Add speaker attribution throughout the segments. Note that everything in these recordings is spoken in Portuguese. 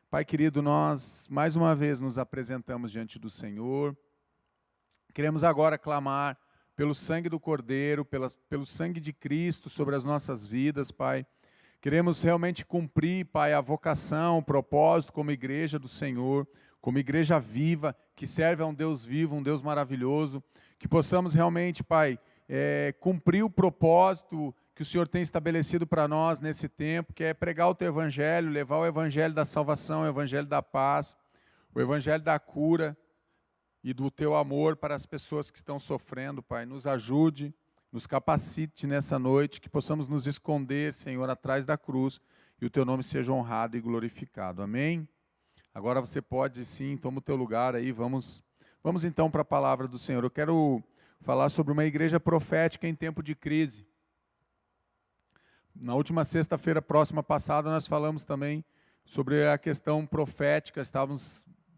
Speaker 1: Pai querido, nós mais uma vez nos apresentamos diante do Senhor. Queremos agora clamar pelo sangue do Cordeiro, pelo sangue de Cristo sobre as nossas vidas, Pai. Queremos realmente cumprir, Pai, a vocação, o propósito como igreja do Senhor, como igreja viva, que serve a um Deus vivo, um Deus maravilhoso, que possamos realmente, Pai, cumprir o propósito que o Senhor tem estabelecido para nós nesse tempo, que é pregar o Teu Evangelho, levar o Evangelho da salvação, o Evangelho da paz, o Evangelho da cura e do Teu amor para as pessoas que estão sofrendo, Pai. Nos ajude, nos capacite nessa noite, que possamos nos esconder, Senhor, atrás da cruz, e o Teu nome seja honrado e glorificado. Amém? Agora você pode, sim, toma o teu lugar aí, vamos então para a palavra do Senhor. Eu quero falar sobre uma igreja profética em tempo de crise. Na última sexta-feira próxima passada, nós falamos também sobre a questão profética,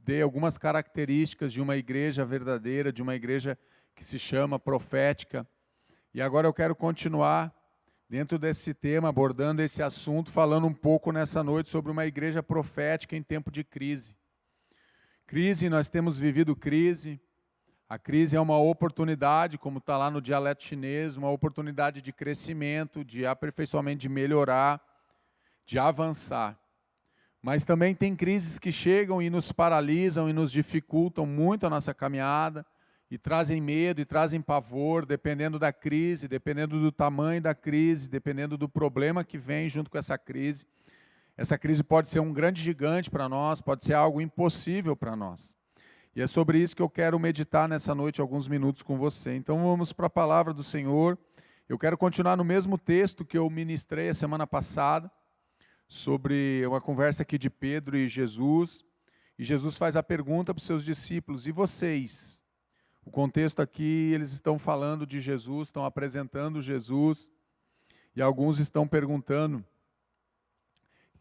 Speaker 1: dei algumas características de uma igreja verdadeira, de uma igreja que se chama profética. E agora eu quero continuar dentro desse tema, abordando esse assunto, falando um pouco nessa noite sobre uma igreja profética em tempo de crise. Crise, nós temos vivido crise. A crise é uma oportunidade, como está lá no dialeto chinês, uma oportunidade de crescimento, de aperfeiçoamento, de melhorar, de avançar. Mas também tem crises que chegam e nos paralisam e nos dificultam muito a nossa caminhada, e trazem medo, e trazem pavor, dependendo da crise, dependendo do tamanho da crise, dependendo do problema que vem junto com essa crise. Essa crise pode ser um grande gigante para nós, pode ser algo impossível para nós. E é sobre isso que eu quero meditar nessa noite, alguns minutos com você. Então vamos para a palavra do Senhor. Eu quero continuar no mesmo texto que eu ministrei a semana passada, sobre uma conversa aqui de Pedro e Jesus. E Jesus faz a pergunta para os seus discípulos: e vocês? O contexto aqui, eles estão falando de Jesus, estão apresentando Jesus, e alguns estão perguntando,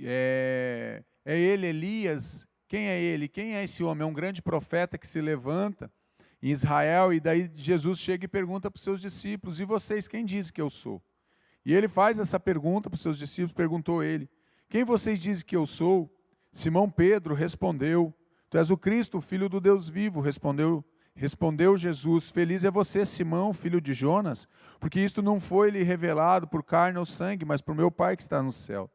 Speaker 1: é ele Elias? Quem é ele? Quem é esse homem? É um grande profeta que se levanta em Israel, e daí Jesus chega e pergunta para os seus discípulos: e vocês, quem diz que eu sou? E ele faz essa pergunta para os seus discípulos, perguntou ele: quem vocês dizem que eu sou? Simão Pedro respondeu: tu és o Cristo, o Filho do Deus vivo. Respondeu Jesus: feliz é você, Simão, filho de Jonas, porque isto não foi lhe revelado por carne ou sangue, mas por meu Pai que está no céu.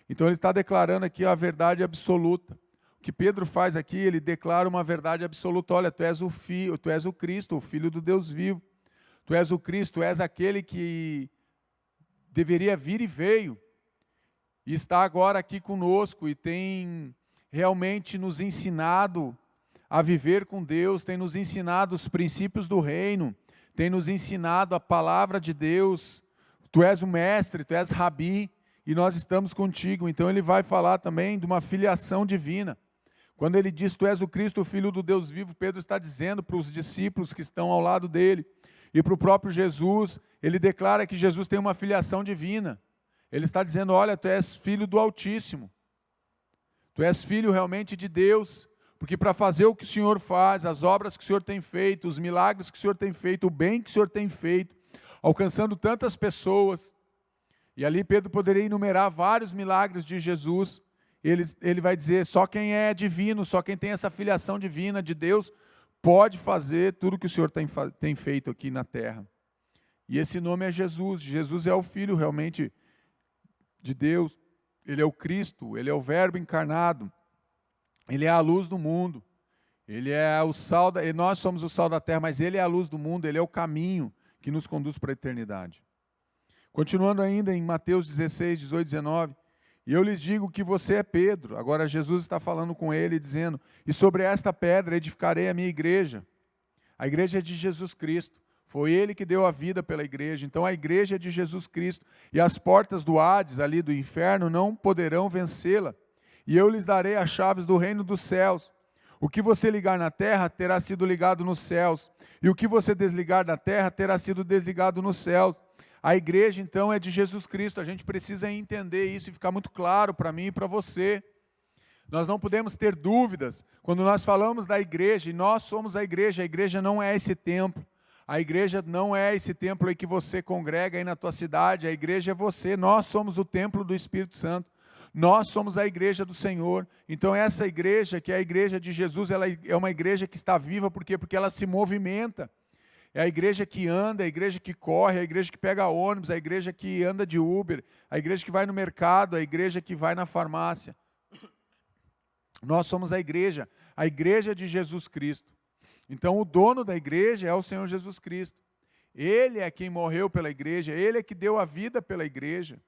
Speaker 1: Então ele está declarando aqui a verdade absoluta. O que Pedro faz aqui, ele declara uma verdade absoluta: olha, tu és o Cristo, o Filho do Deus vivo. Tu és o Cristo, tu és aquele que deveria vir e veio, e está agora aqui conosco, e tem realmente nos ensinado a viver com Deus, tem nos ensinado os princípios do reino, tem nos ensinado a palavra de Deus. Tu és o mestre, tu és rabi, e nós estamos contigo. Então ele vai falar também de uma filiação divina. Quando ele diz: tu és o Cristo, o Filho do Deus vivo, Pedro está dizendo para os discípulos que estão ao lado dele, e para o próprio Jesus, ele declara que Jesus tem uma filiação divina. Ele está dizendo: olha, tu és filho do Altíssimo, tu és filho realmente de Deus, porque para fazer o que o Senhor faz, as obras que o Senhor tem feito, os milagres que o Senhor tem feito, o bem que o Senhor tem feito, alcançando tantas pessoas, e ali Pedro poderia enumerar vários milagres de Jesus. Ele vai dizer: só quem é divino, só quem tem essa filiação divina de Deus, pode fazer tudo que o Senhor tem feito aqui na terra. E esse nome é Jesus. Jesus é o Filho realmente de Deus, Ele é o Cristo, Ele é o Verbo encarnado, Ele é a luz do mundo, Ele é o sal, nós somos o sal da terra, mas Ele é a luz do mundo, Ele é o caminho que nos conduz para a eternidade. Continuando ainda em Mateus 16, 18, 19, e eu lhes digo que você é Pedro. Agora Jesus está falando com ele, dizendo: e sobre esta pedra edificarei a minha igreja. A igreja é de Jesus Cristo, foi Ele que deu a vida pela igreja, então a igreja é de Jesus Cristo, e as portas do Hades, ali do inferno, não poderão vencê-la, e eu lhes darei as chaves do reino dos céus. O que você ligar na terra terá sido ligado nos céus, e o que você desligar na terra terá sido desligado nos céus. A igreja, então, é de Jesus Cristo. A gente precisa entender isso e ficar muito claro para mim e para você. Nós não podemos ter dúvidas quando nós falamos da igreja, e nós somos a igreja não é esse templo. A igreja não é esse templo aí que você congrega aí na tua cidade, a igreja é você, nós somos o templo do Espírito Santo. Nós somos a igreja do Senhor. Então essa igreja, que é a igreja de Jesus, ela é uma igreja que está viva, por quê? Porque ela se movimenta. É a igreja que anda, a igreja que corre, a igreja que pega ônibus, a igreja que anda de Uber, a igreja que vai no mercado, a igreja que vai na farmácia. Nós somos a igreja de Jesus Cristo. Então o dono da igreja é o Senhor Jesus Cristo. Ele é quem morreu pela igreja, Ele é que deu a vida pela igreja.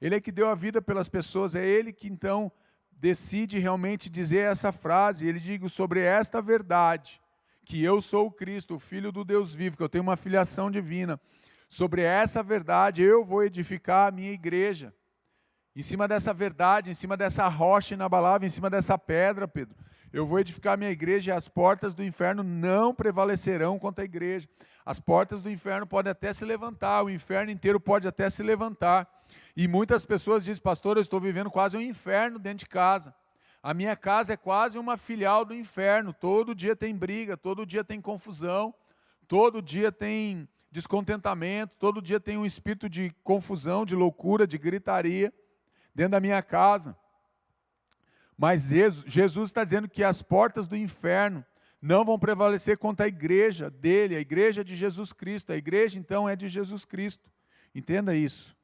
Speaker 1: Ele é que deu a vida pelas pessoas, é Ele que então decide realmente dizer essa frase. Ele diz sobre esta verdade, que eu sou o Cristo, o Filho do Deus vivo, que eu tenho uma filiação divina. Sobre essa verdade eu vou edificar a minha igreja. Em cima dessa verdade, em cima dessa rocha inabalável, em cima dessa pedra, Pedro, eu vou edificar a minha igreja e as portas do inferno não prevalecerão contra a igreja. As portas do inferno podem até se levantar, o inferno inteiro pode até se levantar. E muitas pessoas dizem, pastor, eu estou vivendo quase um inferno dentro de casa. A minha casa é quase uma filial do inferno. Todo dia tem briga, todo dia tem confusão, todo dia tem descontentamento, todo dia tem um espírito de confusão, de loucura, de gritaria dentro da minha casa. Mas Jesus está dizendo que as portas do inferno não vão prevalecer contra a igreja dele, a igreja de Jesus Cristo. A igreja, então, é de Jesus Cristo. Entenda isso.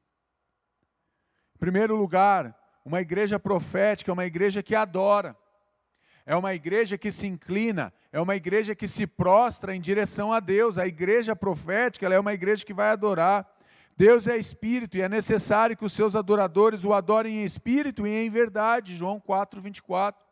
Speaker 1: Em primeiro lugar, uma igreja profética é uma igreja que adora. É uma igreja que se inclina, é uma igreja que se prostra em direção a Deus. A igreja profética, ela é uma igreja que vai adorar. Deus é espírito e é necessário que os seus adoradores o adorem em espírito e em verdade. João 4, 24.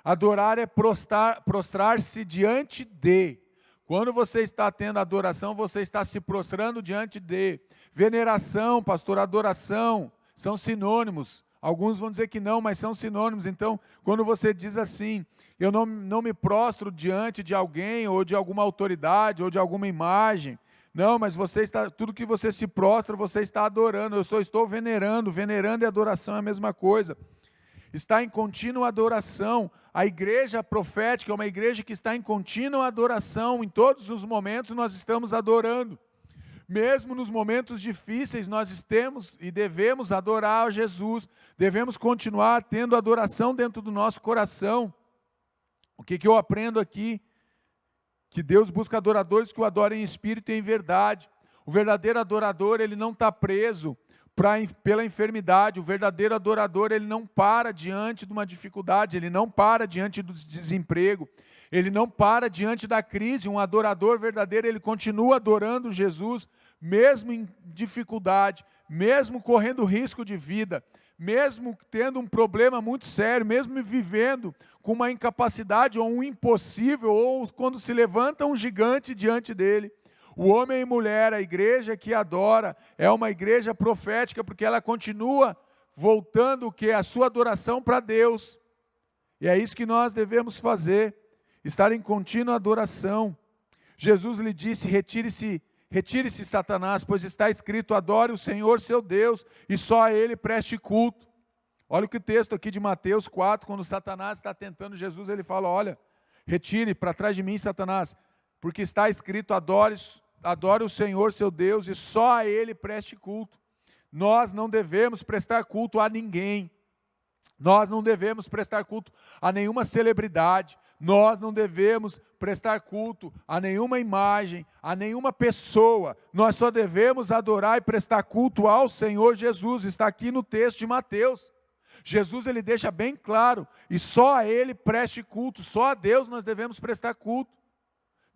Speaker 1: Adorar é prostrar-se diante de. Quando você está tendo adoração, você está se prostrando diante de. Veneração, pastor, adoração, são sinônimos. Alguns vão dizer que não, mas são sinônimos. Então, quando você diz assim, eu não me prostro diante de alguém, ou de alguma autoridade, ou de alguma imagem. Não, mas tudo que você se prostra, você está adorando. Eu só estou venerando. Venerando e adoração é a mesma coisa. Está em contínua adoração. A igreja profética é uma igreja que está em contínua adoração. Em todos os momentos nós estamos adorando. Mesmo nos momentos difíceis, nós temos e devemos adorar a Jesus. Devemos continuar tendo adoração dentro do nosso coração. O que eu aprendo aqui? Que Deus busca adoradores que o adorem em espírito e em verdade. O verdadeiro adorador, ele não está preso pela enfermidade. O verdadeiro adorador, ele não para diante de uma dificuldade, ele não para diante do desemprego, ele não para diante da crise. Um adorador verdadeiro, ele continua adorando Jesus, mesmo em dificuldade, mesmo correndo risco de vida, mesmo tendo um problema muito sério, mesmo vivendo com uma incapacidade ou um impossível, ou quando se levanta um gigante diante dele. O homem e mulher, a igreja que adora, é uma igreja profética, porque ela continua voltando a sua adoração para Deus. E é isso que nós devemos fazer, estar em contínua adoração. Jesus lhe disse, retire-se Satanás, pois está escrito, adore o Senhor seu Deus, e só a Ele preste culto. Olha o que o texto aqui de Mateus 4, quando Satanás está tentando Jesus, ele fala, olha, retire para trás de mim, Satanás, porque está escrito, adore o Senhor seu Deus, e só a Ele preste culto. Nós não devemos prestar culto a ninguém. Nós não devemos prestar culto a nenhuma celebridade. Nós não devemos prestar culto a nenhuma imagem, a nenhuma pessoa. Nós só devemos adorar e prestar culto ao Senhor Jesus. Está aqui no texto de Mateus. Jesus, ele deixa bem claro, e só a Ele preste culto, só a Deus nós devemos prestar culto.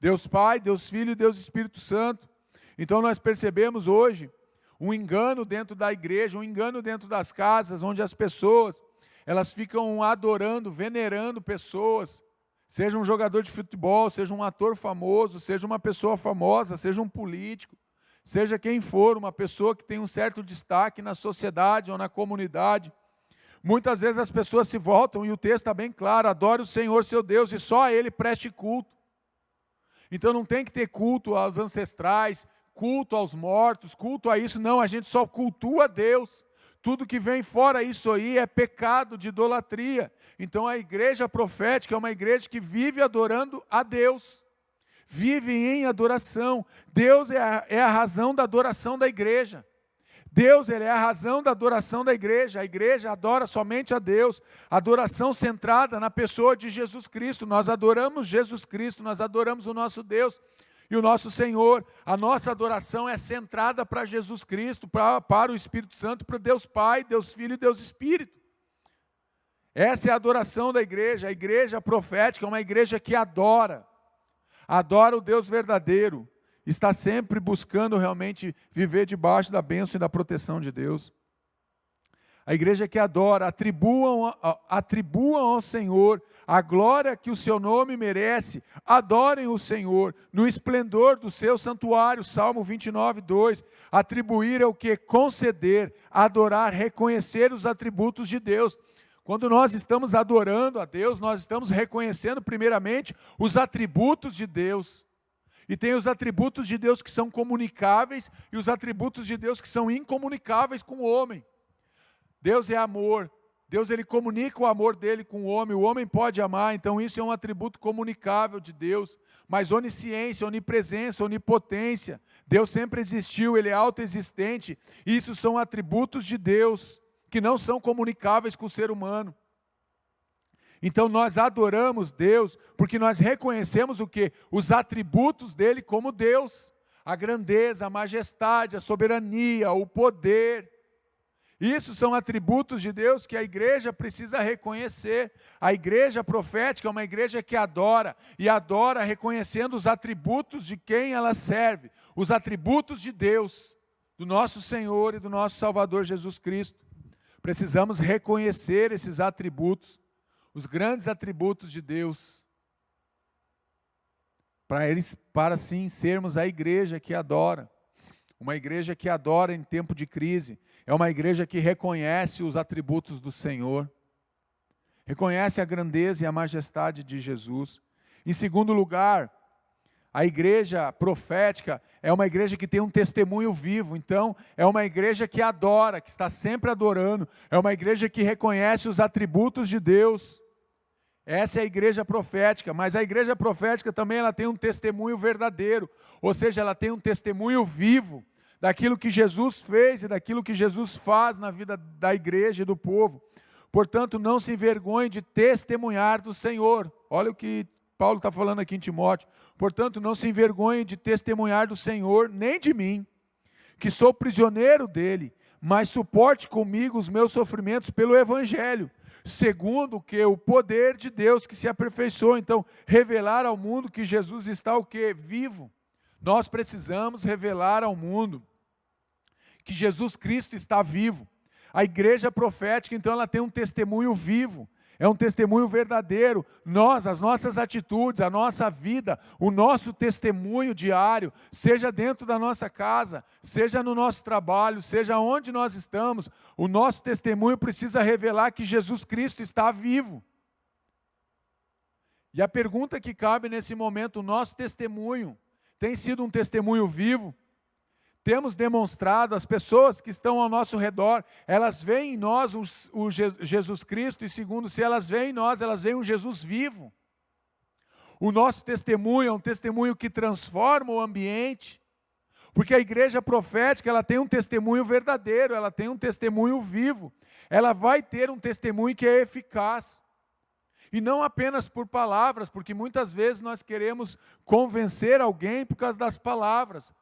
Speaker 1: Deus Pai, Deus Filho e Deus Espírito Santo. Então nós percebemos hoje um engano dentro da igreja, um engano dentro das casas, onde as pessoas, elas ficam adorando, venerando pessoas, seja um jogador de futebol, seja um ator famoso, seja uma pessoa famosa, seja um político, seja quem for, uma pessoa que tem um certo destaque na sociedade ou na comunidade. Muitas vezes as pessoas se voltam, e o texto está bem claro, adore o Senhor seu Deus, e só a Ele preste culto. Então não tem que ter culto aos ancestrais, culto aos mortos, culto a isso, não, a gente só cultua a Deus. Tudo que vem fora isso aí é pecado de idolatria. Então a igreja profética é uma igreja que vive adorando a Deus, vive em adoração. Deus é a razão da adoração da igreja. Deus, Ele é a razão da adoração da igreja. A igreja adora somente a Deus. Adoração centrada na pessoa de Jesus Cristo. Nós adoramos Jesus Cristo, nós adoramos o nosso Deus e o nosso Senhor. A nossa adoração é centrada para Jesus Cristo, para o Espírito Santo, para Deus Pai, Deus Filho e Deus Espírito. Essa é a adoração da igreja. A igreja profética é uma igreja que adora o Deus verdadeiro. Está sempre buscando realmente viver debaixo da bênção e da proteção de Deus. A igreja que adora, atribuam ao Senhor a glória que o seu nome merece, adorem o Senhor no esplendor do seu santuário, Salmo 29, 2, atribuir é o que? Conceder, adorar, reconhecer os atributos de Deus. Quando nós estamos adorando a Deus, nós estamos reconhecendo primeiramente os atributos de Deus. E tem os atributos de Deus que são comunicáveis e os atributos de Deus que são incomunicáveis com o homem. Deus é amor. Deus, Ele comunica o amor dele com o homem pode amar, então isso é um atributo comunicável de Deus. Mas onisciência, onipresença, onipotência, Deus sempre existiu, Ele é autoexistente. Isso são atributos de Deus que não são comunicáveis com o ser humano. Então nós adoramos Deus porque nós reconhecemos o quê? Os atributos dele como Deus. A grandeza, a majestade, a soberania, o poder. Isso são atributos de Deus que a igreja precisa reconhecer. A igreja profética é uma igreja que adora, e adora reconhecendo os atributos de quem ela serve. Os atributos de Deus, do nosso Senhor e do nosso Salvador Jesus Cristo. Precisamos reconhecer esses atributos. Os grandes atributos de Deus, para sim sermos a igreja que adora, uma igreja que adora em tempo de crise, é uma igreja que reconhece os atributos do Senhor, reconhece a grandeza e a majestade de Jesus. Em segundo lugar, a igreja profética é uma igreja que tem um testemunho vivo, então é uma igreja que adora, que está sempre adorando, é uma igreja que reconhece os atributos de Deus. Essa é a igreja profética, mas a igreja profética também ela tem um testemunho verdadeiro, ou seja, ela tem um testemunho vivo daquilo que Jesus fez e daquilo que Jesus faz na vida da igreja e do povo. Portanto, não se envergonhe de testemunhar do Senhor. Olha o que Paulo está falando aqui em Timóteo. Portanto, não se envergonhe de testemunhar do Senhor, nem de mim, que sou prisioneiro dele, mas suporte comigo os meus sofrimentos pelo Evangelho, segundo que o poder de Deus que se aperfeiçoa. Então, revelar ao mundo que Jesus está o quê? Vivo. Nós precisamos revelar ao mundo que Jesus Cristo está vivo. A igreja profética, então, ela tem um testemunho vivo, é um testemunho verdadeiro. Nós, as nossas atitudes, a nossa vida, o nosso testemunho diário, seja dentro da nossa casa, seja no nosso trabalho, seja onde nós estamos, o nosso testemunho precisa revelar que Jesus Cristo está vivo. E a pergunta que cabe nesse momento, o nosso testemunho tem sido um testemunho vivo? Temos demonstrado, as pessoas que estão ao nosso redor, elas veem em nós o Jesus Cristo, e segundo, se elas veem em nós, elas veem um Jesus vivo. O nosso testemunho é um testemunho que transforma o ambiente, porque a igreja profética, ela tem um testemunho verdadeiro, ela tem um testemunho vivo, ela vai ter um testemunho que é eficaz. E não apenas por palavras, porque muitas vezes nós queremos convencer alguém por causa das palavras.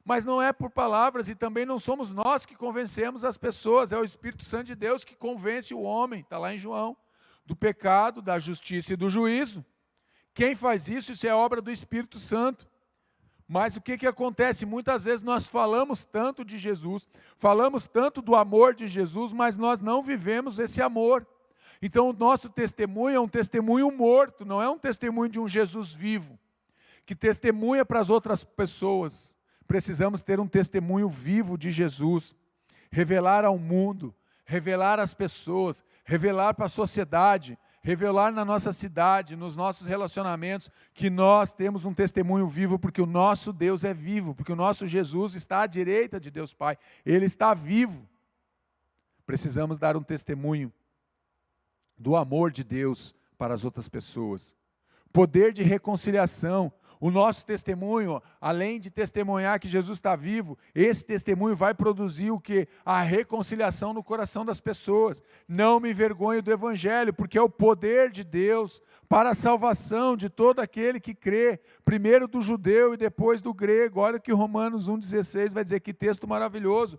Speaker 1: Mas não é por palavras, e também não somos nós que convencemos as pessoas, é o Espírito Santo de Deus que convence o homem, está lá em João, do pecado, da justiça e do juízo. Quem faz isso, isso é obra do Espírito Santo. Mas o que acontece? Muitas vezes nós falamos tanto de Jesus, falamos tanto do amor de Jesus, mas nós não vivemos esse amor. Então o nosso testemunho é um testemunho morto, não é um testemunho de um Jesus vivo, que testemunha para as outras pessoas. Precisamos ter um testemunho vivo de Jesus, revelar ao mundo, revelar às pessoas, revelar para a sociedade, revelar na nossa cidade, nos nossos relacionamentos, que nós temos um testemunho vivo, porque o nosso Deus é vivo, porque o nosso Jesus está à direita de Deus Pai, Ele está vivo. Precisamos dar um testemunho do amor de Deus para as outras pessoas. Poder de reconciliação. O nosso testemunho, além de testemunhar que Jesus está vivo, esse testemunho vai produzir o quê? A reconciliação no coração das pessoas. Não me envergonho do Evangelho, porque é o poder de Deus para a salvação de todo aquele que crê, primeiro do judeu e depois do grego. Olha que Romanos 1,16 vai dizer, que texto maravilhoso.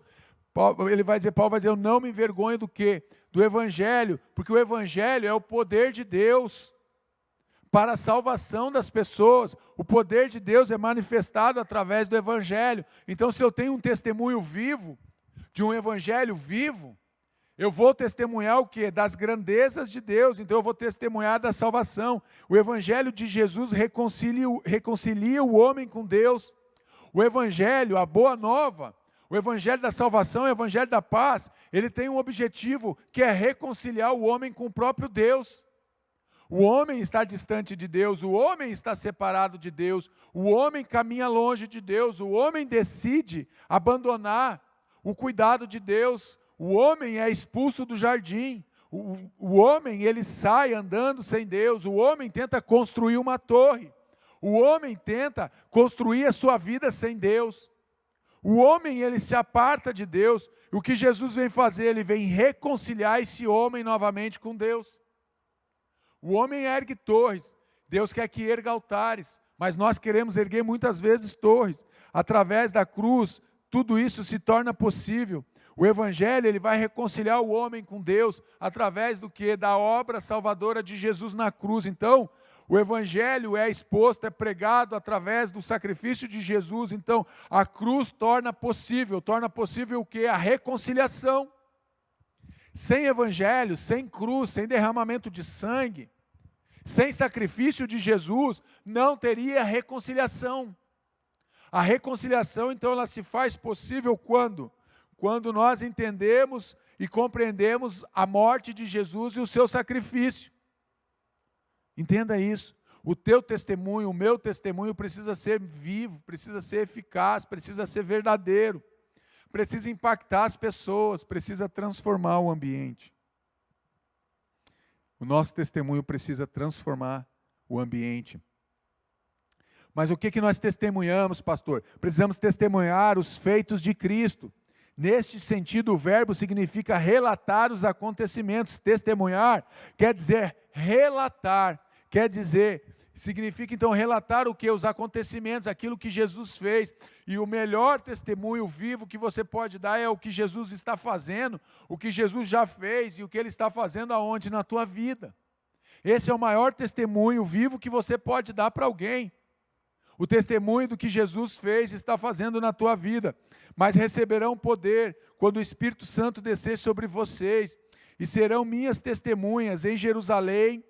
Speaker 1: Paulo vai dizer, eu não me envergonho do quê? Do Evangelho, porque o Evangelho é o poder de Deus para a salvação das pessoas. O poder de Deus é manifestado através do Evangelho. Então, se eu tenho um testemunho vivo, de um Evangelho vivo, eu vou testemunhar o quê? Das grandezas de Deus. Então eu vou testemunhar da salvação. O Evangelho de Jesus reconcilia o homem com Deus. O Evangelho, a boa nova, o Evangelho da salvação, o Evangelho da paz, ele tem um objetivo que é reconciliar o homem com o próprio Deus. O homem está distante de Deus, o homem está separado de Deus, o homem caminha longe de Deus, o homem decide abandonar o cuidado de Deus, o homem é expulso do jardim, o homem ele sai andando sem Deus, o homem tenta construir uma torre, o homem tenta construir a sua vida sem Deus, o homem ele se aparta de Deus. O que Jesus vem fazer? Ele vem reconciliar esse homem novamente com Deus. O homem ergue torres, Deus quer que erga altares, mas nós queremos erguer muitas vezes torres. Através da cruz, tudo isso se torna possível. O Evangelho ele vai reconciliar o homem com Deus, através do quê? Da obra salvadora de Jesus na cruz. Então, o Evangelho é exposto, é pregado através do sacrifício de Jesus. Então, a cruz torna possível o quê? A reconciliação. Sem Evangelho, sem cruz, sem derramamento de sangue, sem sacrifício de Jesus, não teria reconciliação. A reconciliação, então, ela se faz possível quando? Quando nós entendemos e compreendemos a morte de Jesus e o seu sacrifício. Entenda isso. O teu testemunho, o meu testemunho precisa ser vivo, precisa ser eficaz, precisa ser verdadeiro, precisa impactar as pessoas, precisa transformar o ambiente. O nosso testemunho precisa transformar o ambiente. Mas o que nós testemunhamos, pastor? Precisamos testemunhar os feitos de Cristo. Neste sentido, o verbo significa relatar os acontecimentos. Testemunhar quer dizer relatar, significa então relatar o que? Os acontecimentos, aquilo que Jesus fez. E o melhor testemunho vivo que você pode dar é o que Jesus está fazendo, o que Jesus já fez e o que Ele está fazendo aonde? Na tua vida. Esse é o maior testemunho vivo que você pode dar para alguém. O testemunho do que Jesus fez e está fazendo na tua vida. Mas receberão poder quando o Espírito Santo descer sobre vocês, e serão minhas testemunhas em Jerusalém,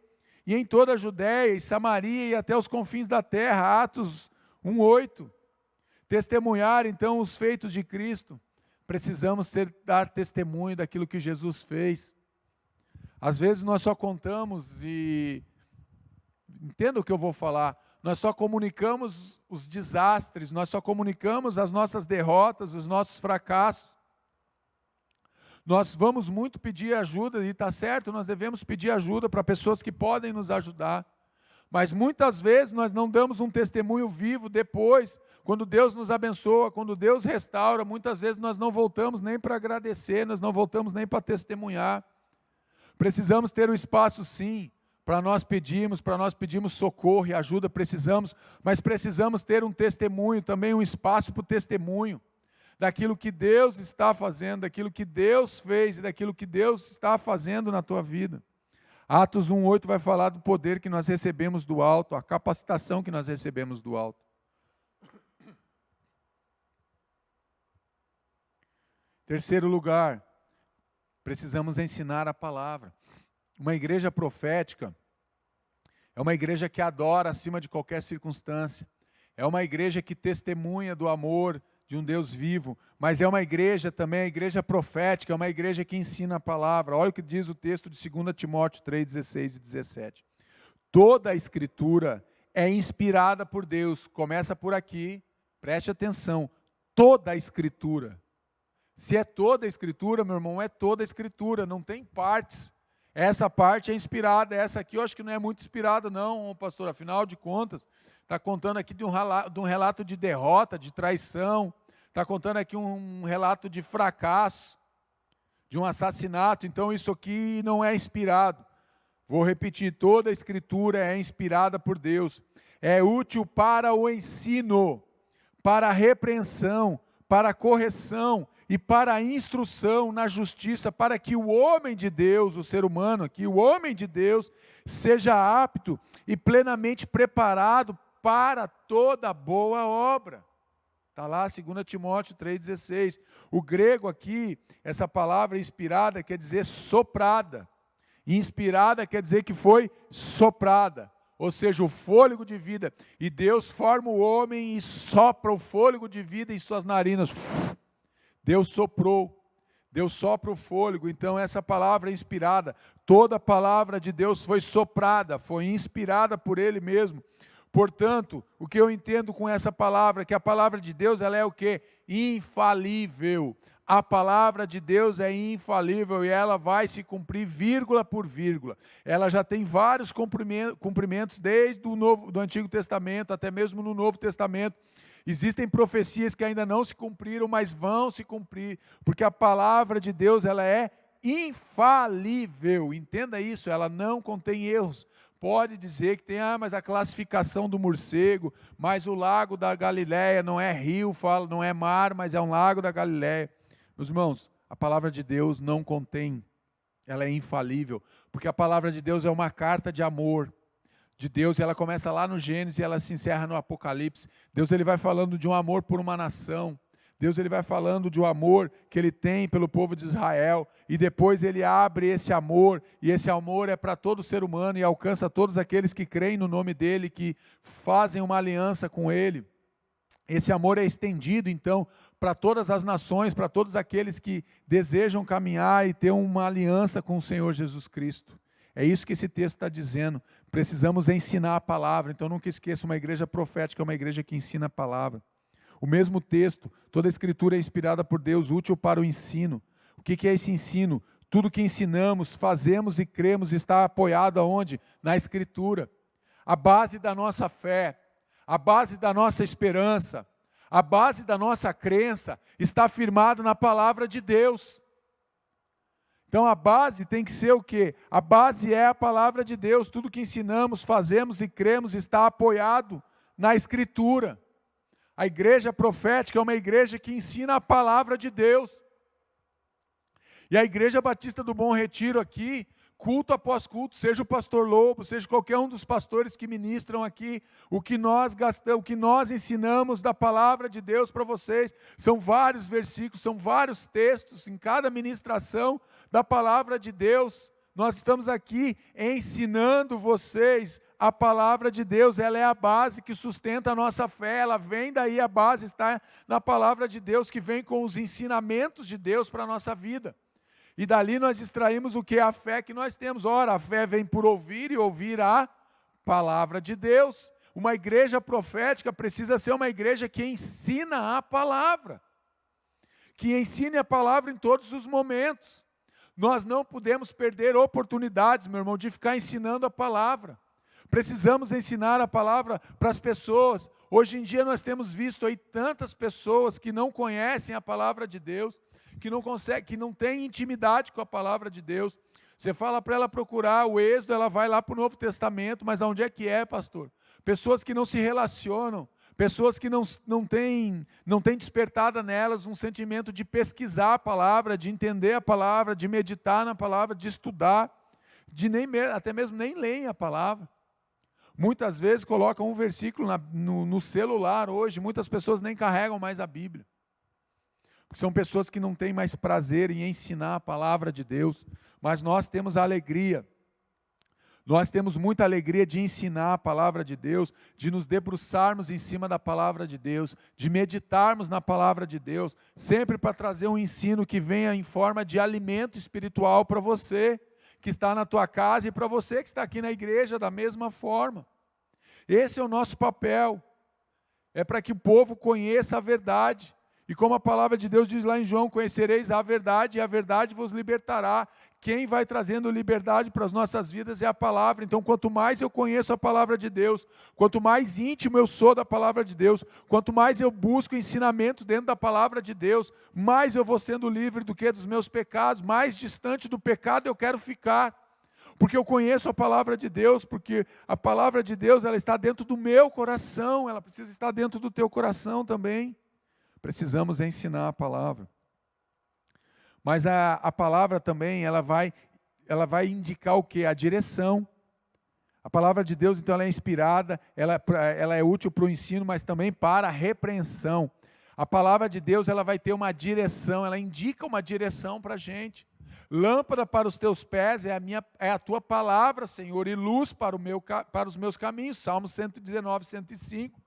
Speaker 1: e em toda a Judéia e Samaria e até os confins da terra. Atos 1:8. Testemunhar então os feitos de Cristo. Precisamos dar testemunho daquilo que Jesus fez. Às vezes nós só contamos entenda o que eu vou falar, nós só comunicamos os desastres, nós só comunicamos as nossas derrotas, os nossos fracassos. Nós vamos muito pedir ajuda, e está certo, nós devemos pedir ajuda para pessoas que podem nos ajudar. Mas muitas vezes nós não damos um testemunho vivo depois, quando Deus nos abençoa, quando Deus restaura, muitas vezes nós não voltamos nem para agradecer, nós não voltamos nem para testemunhar. Precisamos ter um espaço sim, para nós pedirmos socorro e ajuda, mas precisamos ter um testemunho, também um espaço para o testemunho, daquilo que Deus está fazendo, daquilo que Deus fez e daquilo que Deus está fazendo na tua vida. Atos 1:8 vai falar do poder que nós recebemos do alto, a capacitação que nós recebemos do alto. Terceiro lugar, precisamos ensinar a palavra. Uma igreja profética é uma igreja que adora acima de qualquer circunstância, é uma igreja que testemunha do amor de um Deus vivo, mas é uma igreja também, a igreja profética, é uma igreja que ensina a palavra. Olha o que diz o texto de 2 Timóteo 3:16 e 17. Toda a escritura é inspirada por Deus. Começa por aqui, preste atenção, toda a escritura. Se é toda a escritura, meu irmão, é toda a escritura, não tem partes. Essa parte é inspirada, essa aqui eu acho que não é muito inspirada não, pastor, afinal de contas, está contando aqui de um relato de derrota, de traição, está contando aqui um relato de fracasso, de um assassinato, então isso aqui não é inspirado. Vou repetir, toda a Escritura é inspirada por Deus, é útil para o ensino, para a repreensão, para a correção e para a instrução na justiça, para que o homem de Deus, o ser humano aqui, o homem de Deus, seja apto e plenamente preparado para toda boa obra. Está lá 2 Timóteo 3,16. O grego aqui, essa palavra inspirada quer dizer soprada. Inspirada quer dizer que foi soprada, ou seja, o fôlego de vida. E Deus forma o homem e sopra o fôlego de vida em suas narinas. Deus soprou, Deus sopra o fôlego. Então essa palavra é inspirada. Toda a palavra de Deus foi soprada, foi inspirada por Ele mesmo. Portanto, o que eu entendo com essa palavra, é que a palavra de Deus, ela é o quê? Infalível. A palavra de Deus é infalível e ela vai se cumprir vírgula por vírgula. Ela já tem vários cumprimentos desde do Antigo Testamento, até mesmo no Novo Testamento. Existem profecias que ainda não se cumpriram, mas vão se cumprir, porque a palavra de Deus, ela é infalível. Entenda isso, ela não contém erros. Pode dizer que tem, mas a classificação do morcego, mas o lago da Galileia não é rio, não é mar, mas é um lago da Galileia. Meus irmãos, a palavra de Deus não contém, ela é infalível, porque a palavra de Deus é uma carta de amor de Deus, e ela começa lá no Gênesis e ela se encerra no Apocalipse. Deus, ele vai falando de um amor por uma nação. Deus, ele vai falando de um amor que ele tem pelo povo de Israel, e depois ele abre esse amor, e esse amor é para todo ser humano, e alcança todos aqueles que creem no nome dele, que fazem uma aliança com ele. Esse amor é estendido, então, para todas as nações, para todos aqueles que desejam caminhar e ter uma aliança com o Senhor Jesus Cristo. É isso que esse texto está dizendo. Precisamos ensinar a palavra. Então nunca esqueça, uma igreja profética é uma igreja que ensina a palavra. O mesmo texto, toda a Escritura é inspirada por Deus, útil para o ensino. O que é esse ensino? Tudo que ensinamos, fazemos e cremos está apoiado aonde? Na Escritura. A base da nossa fé, a base da nossa esperança, a base da nossa crença está firmada na palavra de Deus. Então a base tem que ser o quê? A base é a palavra de Deus. Tudo que ensinamos, fazemos e cremos está apoiado na Escritura. A igreja profética é uma igreja que ensina a palavra de Deus. E a Igreja Batista do Bom Retiro aqui, culto após culto, seja o pastor Lobo, seja qualquer um dos pastores que ministram aqui, o que nós gastamos, o que nós ensinamos da palavra de Deus para vocês, são vários versículos, são vários textos em cada ministração da palavra de Deus. Nós estamos aqui ensinando vocês a palavra de Deus, ela é a base que sustenta a nossa fé, ela vem daí, a base está na palavra de Deus, que vem com os ensinamentos de Deus para a nossa vida. E dali nós extraímos o que é a fé que nós temos. Ora, a fé vem por ouvir e ouvir a palavra de Deus. Uma igreja profética precisa ser uma igreja que ensina a palavra, que ensine a palavra em todos os momentos. Nós não podemos perder oportunidades, meu irmão, de ficar ensinando a palavra. Precisamos ensinar a palavra para as pessoas. Hoje em dia nós temos visto aí tantas pessoas que não conhecem a palavra de Deus, que não conseguem, que não têm intimidade com a palavra de Deus. Você fala para ela procurar o Êxodo, ela vai lá para o Novo Testamento, mas aonde é que é, pastor? Pessoas que não se relacionam, pessoas que não têm despertada nelas um sentimento de pesquisar a palavra, de entender a palavra, de meditar na palavra, de estudar, até mesmo nem leem a palavra. Muitas vezes colocam um versículo no celular hoje, muitas pessoas nem carregam mais a Bíblia. Porque são pessoas que não têm mais prazer em ensinar a palavra de Deus, mas nós temos a alegria. Nós temos muita alegria de ensinar a palavra de Deus, de nos debruçarmos em cima da palavra de Deus, de meditarmos na palavra de Deus, sempre para trazer um ensino que venha em forma de alimento espiritual para você, que está na tua casa, e para você que está aqui na igreja da mesma forma. Esse é o nosso papel, é para que o povo conheça a verdade, e como a palavra de Deus diz lá em João, conhecereis a verdade, e a verdade vos libertará. quem vai trazendo liberdade para as nossas vidas é a palavra. Então, quanto mais eu conheço a palavra de Deus, quanto mais íntimo eu sou da palavra de Deus, quanto mais eu busco ensinamento dentro da palavra de Deus, mais eu vou sendo livre do que dos meus pecados, mais distante do pecado eu quero ficar. Porque eu conheço a palavra de Deus, porque a palavra de Deus ela está dentro do meu coração, ela precisa estar dentro do teu coração também. Precisamos ensinar a palavra. Mas a palavra também, ela vai indicar o quê? A direção. A palavra de Deus, então, ela é inspirada, ela é útil para o ensino, mas também para a repreensão. A palavra de Deus, ela vai ter uma direção, ela indica uma direção para a gente. Lâmpada para os teus pés é a tua palavra, Senhor, e luz para os meus caminhos. Salmo 119, 105.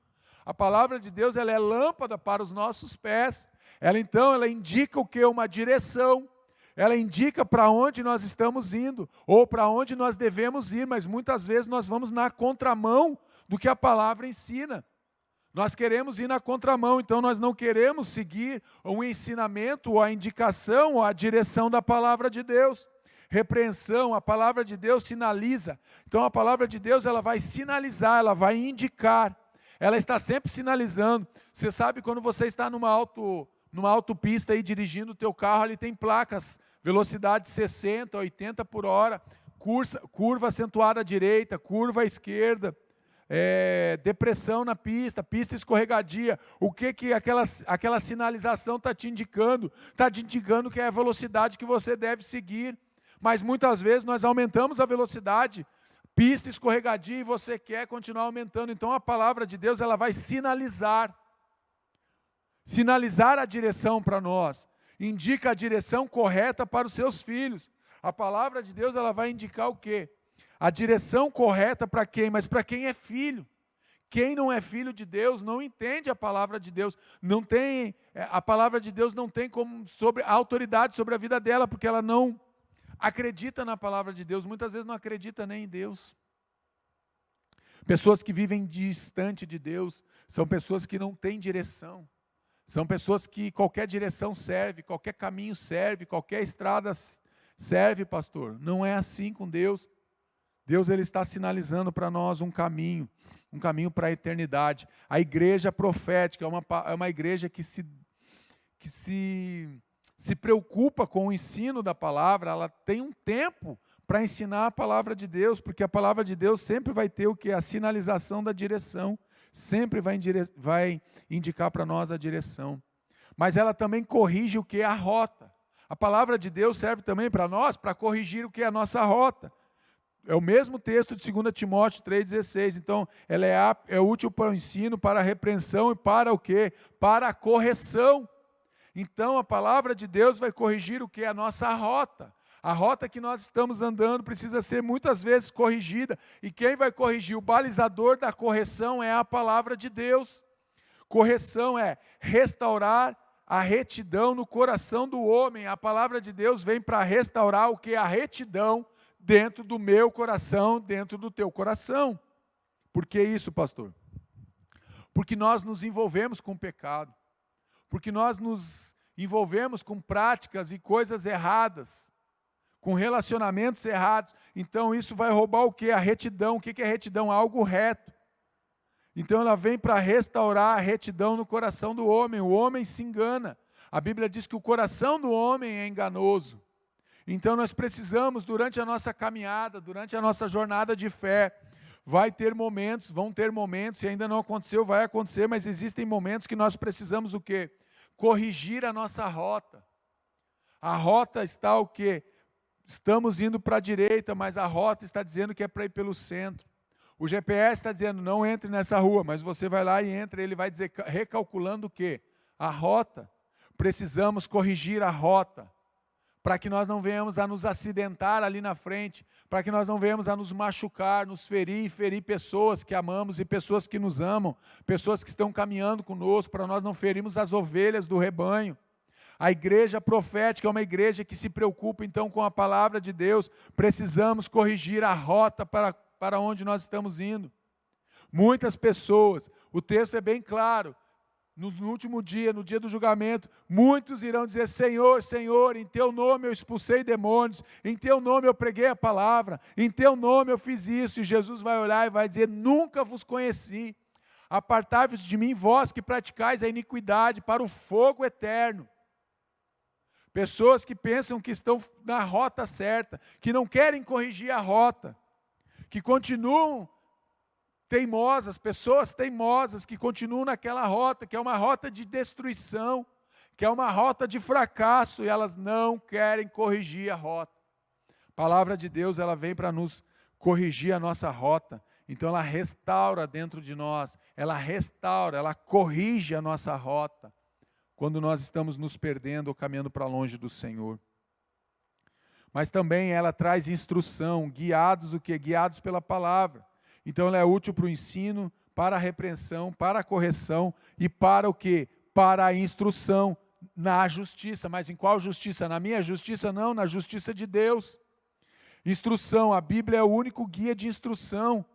Speaker 1: A palavra de Deus, ela é lâmpada para os nossos pés. Ela indica o que? Uma direção. Ela indica para onde nós estamos indo, ou para onde nós devemos ir, mas muitas vezes nós vamos na contramão do que a palavra ensina. Nós queremos ir na contramão, então nós não queremos seguir o ensinamento, ou a indicação, ou a direção da palavra de Deus. Repreensão, a palavra de Deus sinaliza. Então a palavra de Deus, ela vai sinalizar, ela vai indicar. Ela está sempre sinalizando. Você sabe quando você está numa autopista aí dirigindo o teu carro, ali tem placas, velocidade 60, 80 por hora, curva acentuada à direita, curva à esquerda, depressão na pista, pista escorregadia. O que aquela sinalização está te indicando? Está te indicando que é a velocidade que você deve seguir. Mas muitas vezes nós aumentamos a velocidade, pista escorregadia, e você quer continuar aumentando. Então a palavra de Deus, ela vai sinalizar a direção para nós, indica a direção correta para os seus filhos. A palavra de Deus, ela vai indicar o quê? A direção correta para quem? Mas para quem é filho. Quem não é filho de Deus não entende a palavra de Deus, a palavra de Deus não tem autoridade sobre a vida dela, porque ela não acredita na palavra de Deus, muitas vezes não acredita nem em Deus. Pessoas que vivem distante de Deus, são pessoas que não têm direção, são pessoas que qualquer direção serve, qualquer caminho serve, qualquer estrada serve, pastor. Não é assim com Deus. Deus, ele está sinalizando para nós um caminho para a eternidade. A igreja profética é uma igreja que se preocupa com o ensino da palavra. Ela tem um tempo para ensinar a palavra de Deus, porque a palavra de Deus sempre vai ter o que? A sinalização da direção, sempre vai indicar para nós a direção. Mas ela também corrige o que? A rota. A palavra de Deus serve também para nós, para corrigir o que? A nossa rota. É o mesmo texto de 2 Timóteo 3,16. Então, ela é útil para o ensino, para a repreensão e para o quê? Para a correção. Então, a palavra de Deus vai corrigir o quê? A nossa rota. A rota que nós estamos andando precisa ser muitas vezes corrigida. E quem vai corrigir? O balizador da correção é a palavra de Deus. Correção é restaurar a retidão no coração do homem. A palavra de Deus vem para restaurar o que? A retidão dentro do meu coração, dentro do teu coração. Por que isso, pastor? Porque nós nos envolvemos com o pecado. Porque nós nos envolvemos com práticas e coisas erradas, com relacionamentos errados. Então isso vai roubar o quê? A retidão. O que é retidão? Algo reto. Então ela vem para restaurar a retidão no coração do homem. O homem se engana. A Bíblia diz que o coração do homem é enganoso. Então nós precisamos, durante a nossa caminhada, durante a nossa jornada de fé, vão ter momentos, se ainda não aconteceu, vai acontecer, mas existem momentos que nós precisamos o quê? Corrigir a nossa rota. A rota está o quê? Estamos indo para a direita, mas a rota está dizendo que é para ir pelo centro. O GPS está dizendo, não entre nessa rua, mas você vai lá e entra, ele vai dizer, recalculando o quê? A rota. Precisamos corrigir a rota, para que nós não venhamos a nos acidentar ali na frente, para que nós não venhamos a nos machucar, nos ferir e ferir pessoas que amamos e pessoas que nos amam, pessoas que estão caminhando conosco, para nós não ferirmos as ovelhas do rebanho. A igreja profética é uma igreja que se preocupa então com a palavra de Deus. Precisamos corrigir a rota para onde nós estamos indo. Muitas pessoas, o texto é bem claro, no último dia, no dia do julgamento, muitos irão dizer: Senhor, Senhor, em teu nome eu expulsei demônios, em teu nome eu preguei a palavra, em teu nome eu fiz isso. E Jesus vai olhar e vai dizer: nunca vos conheci. Apartai-vos de mim, vós que praticais a iniquidade, para o fogo eterno. Pessoas que pensam que estão na rota certa, que não querem corrigir a rota, que continuam teimosas, pessoas teimosas que continuam naquela rota, que é uma rota de destruição, que é uma rota de fracasso, e elas não querem corrigir a rota. A palavra de Deus, ela vem para nos corrigir a nossa rota, então ela restaura dentro de nós, ela restaura, ela corrige a nossa rota, quando nós estamos nos perdendo ou caminhando para longe do Senhor. Mas também ela traz instrução, guiados o quê? Guiados pela palavra. Então ela é útil para o ensino, para a repreensão, para a correção e para o quê? Para a instrução na justiça. Mas em qual justiça? Na minha justiça? Não, na justiça de Deus. Instrução, a Bíblia é o único guia de instrução.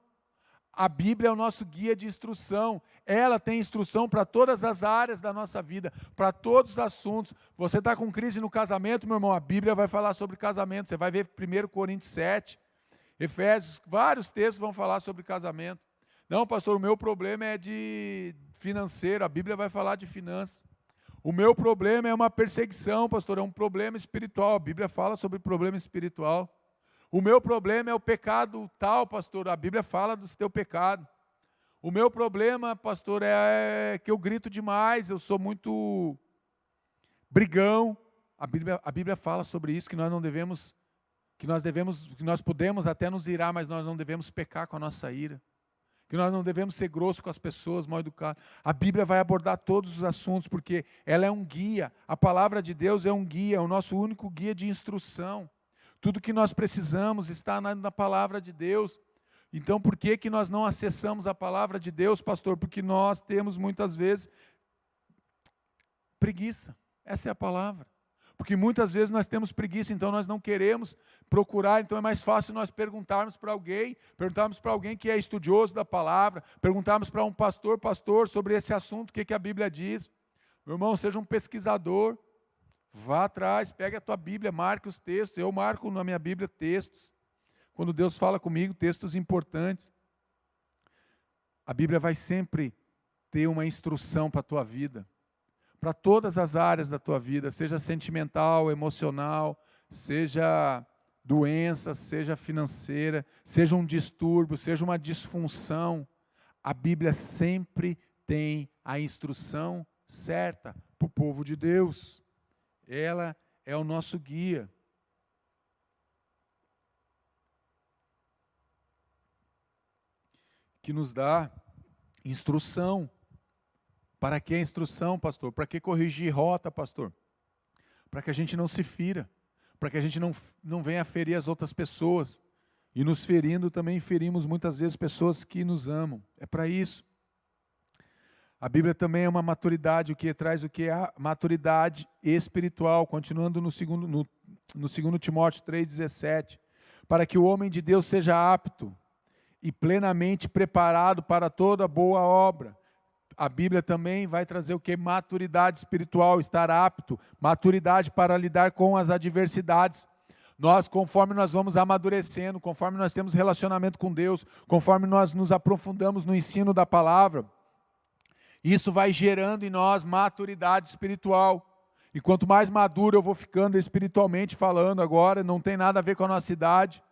Speaker 1: A Bíblia é o nosso guia de instrução. Ela tem instrução para todas as áreas da nossa vida, para todos os assuntos. Você está com crise no casamento, meu irmão, a Bíblia vai falar sobre casamento. Você vai ver 1 Coríntios 7, Efésios, vários textos vão falar sobre casamento. Não, pastor, o meu problema é de financeiro, a Bíblia vai falar de finanças. O meu problema é uma perseguição, pastor, é um problema espiritual, a Bíblia fala sobre problema espiritual. O meu problema é o pecado tal, pastor, a Bíblia fala do teu pecado. O meu problema, pastor, é que eu grito demais, eu sou muito brigão. A Bíblia fala sobre isso, que nós não devemos, que nós podemos até nos irar, mas nós não devemos pecar com a nossa ira. Que nós não devemos ser grossos com as pessoas, mal educados. A Bíblia vai abordar todos os assuntos, porque ela é um guia. A palavra de Deus é um guia, é o nosso único guia de instrução. Tudo que nós precisamos está na palavra de Deus. Então, por que nós não acessamos a palavra de Deus, pastor? Porque nós temos muitas vezes preguiça. Essa é a palavra. Porque muitas vezes nós temos preguiça, então nós não queremos procurar, então é mais fácil nós perguntarmos para alguém que é estudioso da palavra, perguntarmos para um pastor, sobre esse assunto, o que a Bíblia diz. Meu irmão, seja um pesquisador, vá atrás, pegue a tua Bíblia, marque os textos. Eu marco na minha Bíblia textos. Quando Deus fala comigo, textos importantes. A Bíblia vai sempre ter uma instrução para a tua vida, para todas as áreas da tua vida, seja sentimental, emocional, seja doença, seja financeira, seja um distúrbio, seja uma disfunção. A Bíblia sempre tem a instrução certa para o povo de Deus. Ela é o nosso guia. Que nos dá instrução. Para que a instrução, pastor? Para que corrigir rota, pastor? Para que a gente não se fira, para que a gente não venha ferir as outras pessoas. E nos ferindo também ferimos muitas vezes pessoas que nos amam. É para isso. A Bíblia também é uma maturidade, traz o que é a maturidade espiritual, continuando no 2 Timóteo 3,17, para que o homem de Deus seja apto e plenamente preparado para toda boa obra. A Bíblia também vai trazer o que? Maturidade espiritual, estar apto, maturidade para lidar com as adversidades. Conforme nós vamos amadurecendo, conforme nós temos relacionamento com Deus, conforme nós nos aprofundamos no ensino da palavra, isso vai gerando em nós maturidade espiritual. E quanto mais maduro eu vou ficando espiritualmente falando agora, não tem nada a ver com a nossa idade,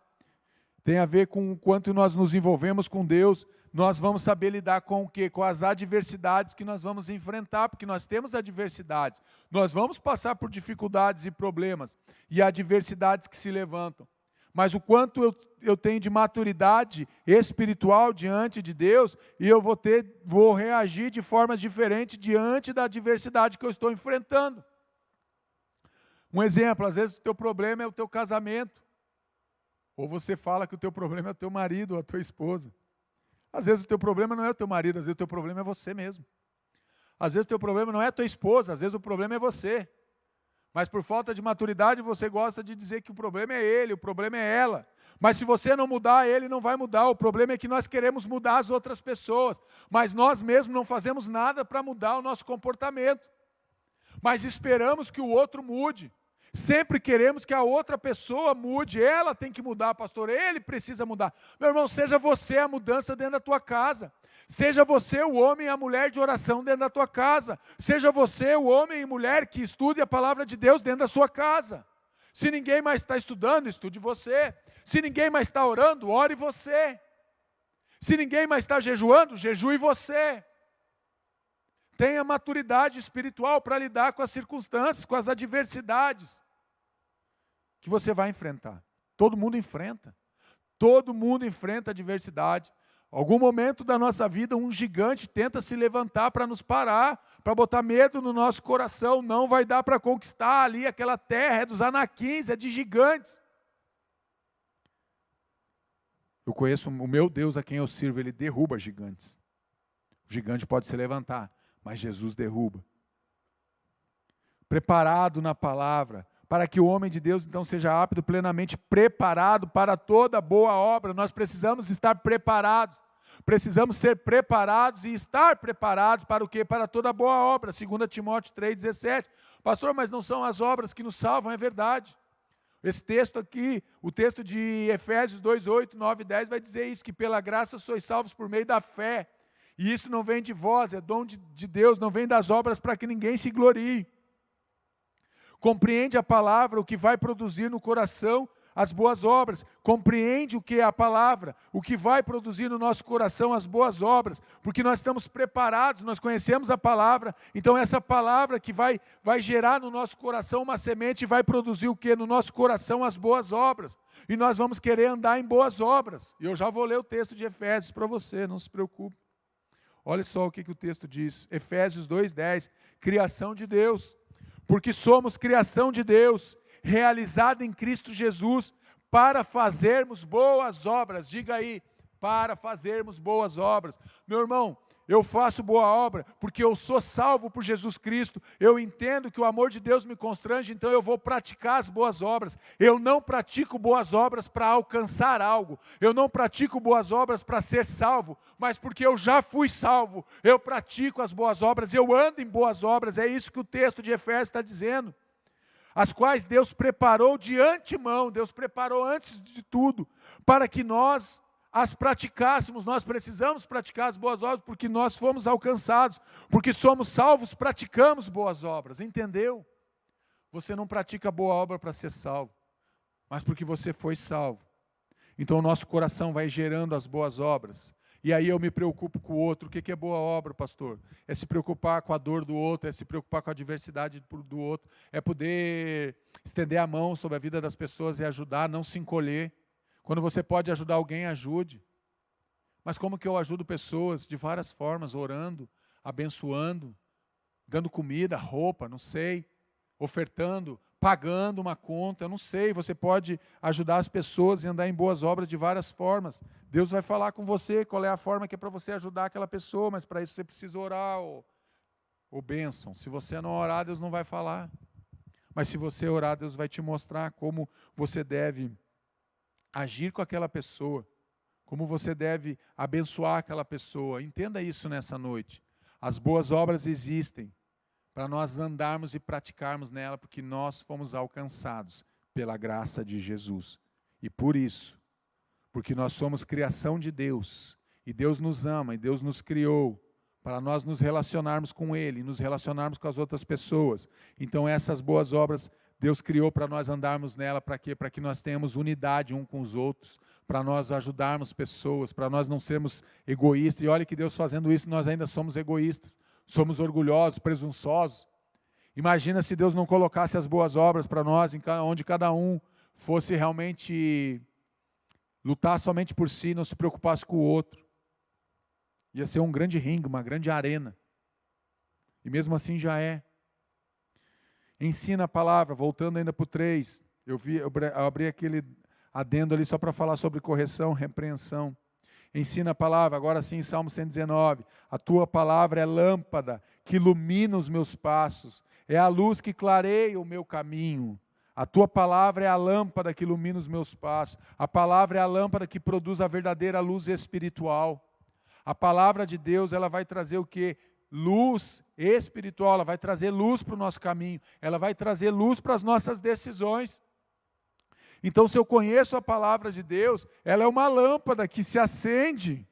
Speaker 1: tem a ver com o quanto nós nos envolvemos com Deus. Nós vamos saber lidar com o quê? Com as adversidades que nós vamos enfrentar, porque nós temos adversidades. Nós vamos passar por dificuldades e problemas, e adversidades que se levantam. Mas o quanto eu tenho de maturidade espiritual diante de Deus, e eu vou reagir de formas diferentes diante da adversidade que eu estou enfrentando. Um exemplo, às vezes o teu problema é o teu casamento. Ou você fala que o teu problema é o teu marido ou a tua esposa. Às vezes o teu problema não é o teu marido, às vezes o teu problema é você mesmo. Às vezes o teu problema não é a tua esposa, às vezes o problema é você. Mas por falta de maturidade você gosta de dizer que o problema é ele, o problema é ela. Mas se você não mudar, ele não vai mudar. O problema é que nós queremos mudar as outras pessoas, mas nós mesmos não fazemos nada para mudar o nosso comportamento. Mas esperamos que o outro mude. Sempre queremos que a outra pessoa mude. Ela tem que mudar, pastor. Ele precisa mudar. Meu irmão, seja você a mudança dentro da tua casa. Seja você o homem e a mulher de oração dentro da tua casa. Seja você o homem e mulher que estude a palavra de Deus dentro da sua casa. Se ninguém mais está estudando, estude você. Se ninguém mais está orando, ore você. Se ninguém mais está jejuando, jejue você. Tenha maturidade espiritual para lidar com as circunstâncias, com as adversidades que você vai enfrentar. Todo mundo enfrenta. Todo mundo enfrenta adversidade. Algum momento da nossa vida, um gigante tenta se levantar para nos parar, para botar medo no nosso coração. Não vai dar para conquistar ali aquela terra, é dos anaquins, é de gigantes. Eu conheço o meu Deus a quem eu sirvo, ele derruba gigantes. O gigante pode se levantar, mas Jesus derruba. Preparado na palavra, para que o homem de Deus então seja apto, plenamente preparado para toda boa obra. Nós precisamos estar preparados. Precisamos ser preparados e estar preparados para o quê? Para toda boa obra. 2 Timóteo 3,17. Pastor, mas não são as obras que nos salvam, é verdade. Esse texto aqui, o texto de Efésios 2:8, 9 e 10 vai dizer isso, que pela graça sois salvos por meio da fé. E isso não vem de vós, é dom de Deus, não vem das obras para que ninguém se glorie. Compreende a palavra, o que vai produzir no coração as boas obras. Compreende o que é a palavra, o que vai produzir no nosso coração as boas obras. Porque nós estamos preparados, nós conhecemos a palavra. Então essa palavra que vai gerar no nosso coração uma semente, vai produzir o que? No nosso coração as boas obras. E nós vamos querer andar em boas obras. E eu já vou ler o texto de Efésios para você, não se preocupe. Olha só o que o texto diz. Efésios 2:10. Criação de Deus. Porque somos criação de Deus, realizada em Cristo Jesus, para fazermos boas obras. Diga aí, para fazermos boas obras. Meu irmão, eu faço boa obra porque eu sou salvo por Jesus Cristo. Eu entendo que o amor de Deus me constrange, então eu vou praticar as boas obras. Eu não pratico boas obras para alcançar algo. Eu não pratico boas obras para ser salvo, mas porque eu já fui salvo. Eu pratico as boas obras, eu ando em boas obras. É isso que o texto de Efésios está dizendo. As quais Deus preparou de antemão, Deus preparou antes de tudo, para que nós as praticássemos. Nós precisamos praticar as boas obras, porque nós fomos alcançados, porque somos salvos, praticamos boas obras, entendeu? Você não pratica boa obra para ser salvo, mas porque você foi salvo. Então o nosso coração vai gerando as boas obras, e aí eu me preocupo com o outro. O que é boa obra, pastor? É se preocupar com a dor do outro, é se preocupar com a adversidade do outro, é poder estender a mão sobre a vida das pessoas e ajudar, não se encolher. Quando você pode ajudar alguém, ajude. Mas como que eu ajudo pessoas? De várias formas, orando, abençoando, dando comida, roupa, não sei, ofertando, pagando uma conta, eu não sei. Você pode ajudar as pessoas e andar em boas obras de várias formas. Deus vai falar com você qual é a forma que é para você ajudar aquela pessoa, mas para isso você precisa orar ou bênção. Se você não orar, Deus não vai falar. Mas se você orar, Deus vai te mostrar como você deve agir com aquela pessoa, como você deve abençoar aquela pessoa. Entenda isso nessa noite. As boas obras existem para nós andarmos e praticarmos nela, porque nós fomos alcançados pela graça de Jesus. E por isso, porque nós somos criação de Deus, e Deus nos ama, e Deus nos criou, para nós nos relacionarmos com Ele, nos relacionarmos com as outras pessoas. Então essas boas obras Deus criou para nós andarmos nela, para quê? Para que nós tenhamos unidade um com os outros, para nós ajudarmos pessoas, para nós não sermos egoístas. E olha que Deus fazendo isso, nós ainda somos egoístas, somos orgulhosos, presunçosos. Imagina se Deus não colocasse as boas obras para nós, onde cada um fosse realmente lutar somente por si, não se preocupasse com o outro. Ia ser um grande ringue, uma grande arena. E mesmo assim já é. Ensina a palavra, voltando ainda para o 3, eu abri aquele adendo ali só para falar sobre correção, repreensão. Ensina a palavra, agora sim, Salmo 119, a tua palavra é lâmpada que ilumina os meus passos, é a luz que clareia o meu caminho. A tua palavra é a lâmpada que ilumina os meus passos. A palavra é a lâmpada que produz a verdadeira luz espiritual. A palavra de Deus, ela vai trazer o quê? Luz espiritual, ela vai trazer luz para o nosso caminho. Ela vai trazer luz para as nossas decisões. Então, se eu conheço a palavra de Deus, ela é uma lâmpada que se acende.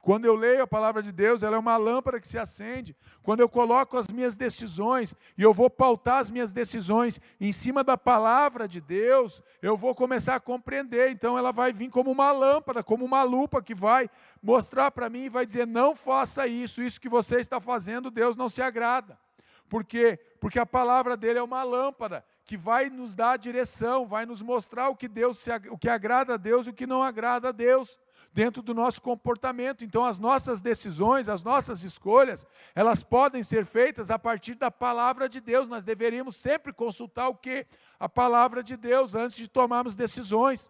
Speaker 1: Quando eu leio a palavra de Deus, ela é uma lâmpada que se acende. Quando eu coloco as minhas decisões, e eu vou pautar as minhas decisões em cima da palavra de Deus, eu vou começar a compreender. Então ela vai vir como uma lâmpada, como uma lupa que vai mostrar para mim e vai dizer, não faça isso, isso que você está fazendo, Deus não se agrada. Por quê? Porque a palavra dele é uma lâmpada que vai nos dar a direção, vai nos mostrar o que agrada a Deus e o que não agrada a Deus dentro do nosso comportamento. Então as nossas decisões, as nossas escolhas, elas podem ser feitas a partir da palavra de Deus. Nós deveríamos sempre consultar o quê? A palavra de Deus antes de tomarmos decisões.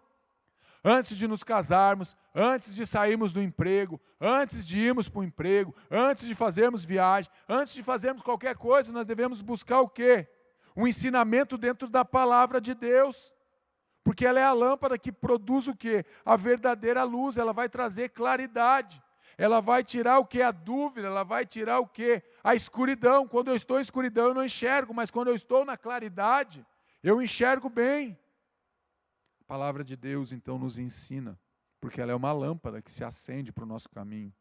Speaker 1: Antes de nos casarmos, antes de sairmos do emprego, antes de irmos para o emprego, antes de fazermos viagem, antes de fazermos qualquer coisa, nós devemos buscar o quê? Um ensinamento dentro da palavra de Deus. Porque ela é a lâmpada que produz o quê? A verdadeira luz, ela vai trazer claridade. Ela vai tirar o quê? A dúvida, ela vai tirar o quê? A escuridão. Quando eu estou em escuridão eu não enxergo, mas quando eu estou na claridade, eu enxergo bem. A palavra de Deus então nos ensina, porque ela é uma lâmpada que se acende para o nosso caminho.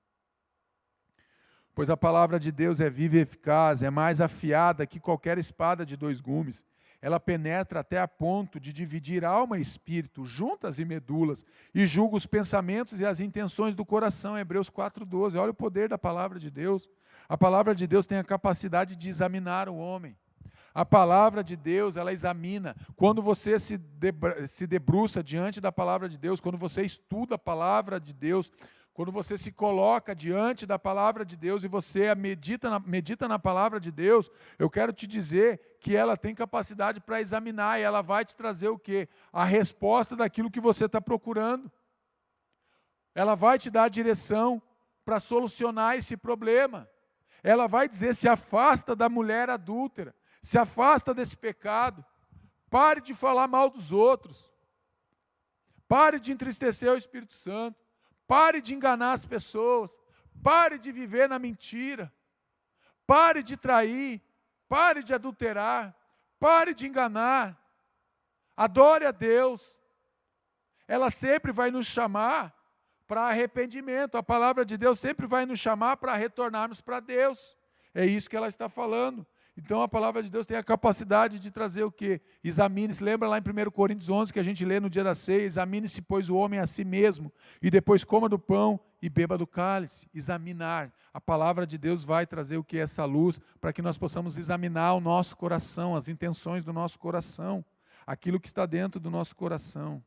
Speaker 1: Pois a palavra de Deus é viva e eficaz, é mais afiada que qualquer espada de 2 gumes. Ela penetra até a ponto de dividir alma e espírito, juntas e medulas, e julga os pensamentos e as intenções do coração. Hebreus 4,12. Olha o poder da palavra de Deus. A palavra de Deus tem a capacidade de examinar o homem. A palavra de Deus, ela examina. Quando você se debruça diante da palavra de Deus, quando você estuda a palavra de Deus, quando você se coloca diante da palavra de Deus e você medita na palavra de Deus, eu quero te dizer que ela tem capacidade para examinar e ela vai te trazer o quê? A resposta daquilo que você está procurando. Ela vai te dar a direção para solucionar esse problema. Ela vai dizer, se afasta da mulher adúltera, se afasta desse pecado, pare de falar mal dos outros, pare de entristecer o Espírito Santo. Pare de enganar as pessoas, pare de viver na mentira, pare de trair, pare de adulterar, pare de enganar, adore a Deus. Ela sempre vai nos chamar para arrependimento, a palavra de Deus sempre vai nos chamar para retornarmos para Deus, é isso que ela está falando. Então a palavra de Deus tem a capacidade de trazer o quê? Examine-se, lembra lá em 1 Coríntios 11 que a gente lê no dia da ceia, examine-se pois o homem a si mesmo, e depois coma do pão e beba do cálice. Examinar, a palavra de Deus vai trazer o que? Essa luz, para que nós possamos examinar o nosso coração, as intenções do nosso coração, aquilo que está dentro do nosso coração.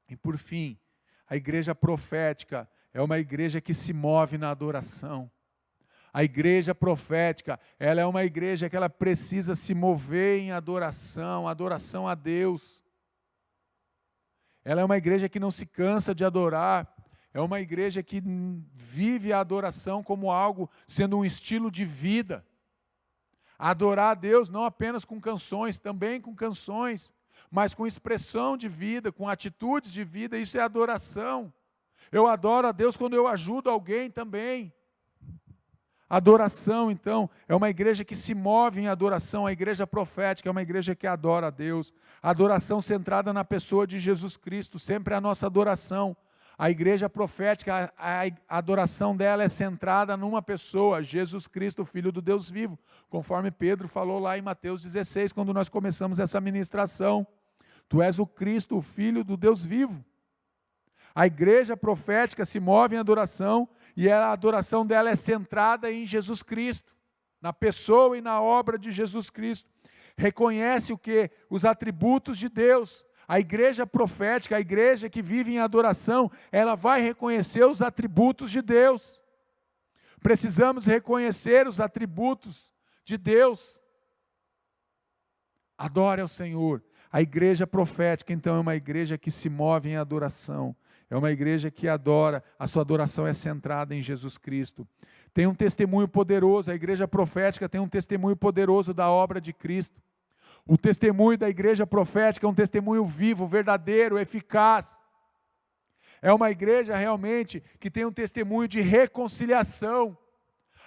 Speaker 1: E por fim, a igreja profética é uma igreja que se move na adoração. A igreja profética, ela é uma igreja que ela precisa se mover em adoração, adoração a Deus. Ela é uma igreja que não se cansa de adorar, é uma igreja que vive a adoração como algo, sendo um estilo de vida. Adorar a Deus não apenas com canções, também com canções, mas com expressão de vida, com atitudes de vida, isso é adoração. Eu adoro a Deus quando eu ajudo alguém também. Adoração, então, é uma igreja que se move em adoração. A igreja profética é uma igreja que adora a Deus. Adoração centrada na pessoa de Jesus Cristo, sempre é a nossa adoração. A igreja profética, a adoração dela é centrada numa pessoa, Jesus Cristo, o Filho do Deus vivo, conforme Pedro falou lá em Mateus 16, quando nós começamos essa ministração. Tu és o Cristo, o Filho do Deus vivo. A igreja profética se move em adoração, e a adoração dela é centrada em Jesus Cristo, na pessoa e na obra de Jesus Cristo. Reconhece o quê? Os atributos de Deus. A igreja profética, a igreja que vive em adoração, ela vai reconhecer os atributos de Deus. Precisamos reconhecer os atributos de Deus. Adore ao Senhor. A igreja profética, então, é uma igreja que se move em adoração. É uma igreja que adora, a sua adoração é centrada em Jesus Cristo. Tem um testemunho poderoso, a igreja profética tem um testemunho poderoso da obra de Cristo. O testemunho da igreja profética é um testemunho vivo, verdadeiro, eficaz. É uma igreja realmente que tem um testemunho de reconciliação.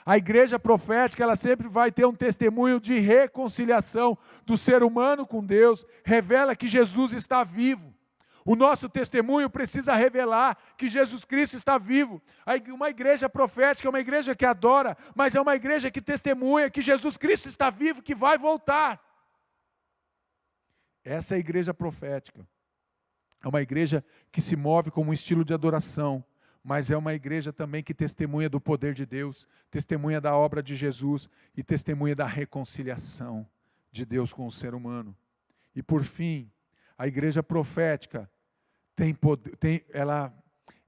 Speaker 1: A igreja profética, ela sempre vai ter um testemunho de reconciliação do ser humano com Deus, revela que Jesus está vivo. O nosso testemunho precisa revelar que Jesus Cristo está vivo. Uma igreja profética é uma igreja que adora, mas é uma igreja que testemunha que Jesus Cristo está vivo, que vai voltar. Essa é a igreja profética. É uma igreja que se move como um estilo de adoração, mas é uma igreja também que testemunha do poder de Deus, testemunha da obra de Jesus e testemunha da reconciliação de Deus com o ser humano. E por fim, a igreja profética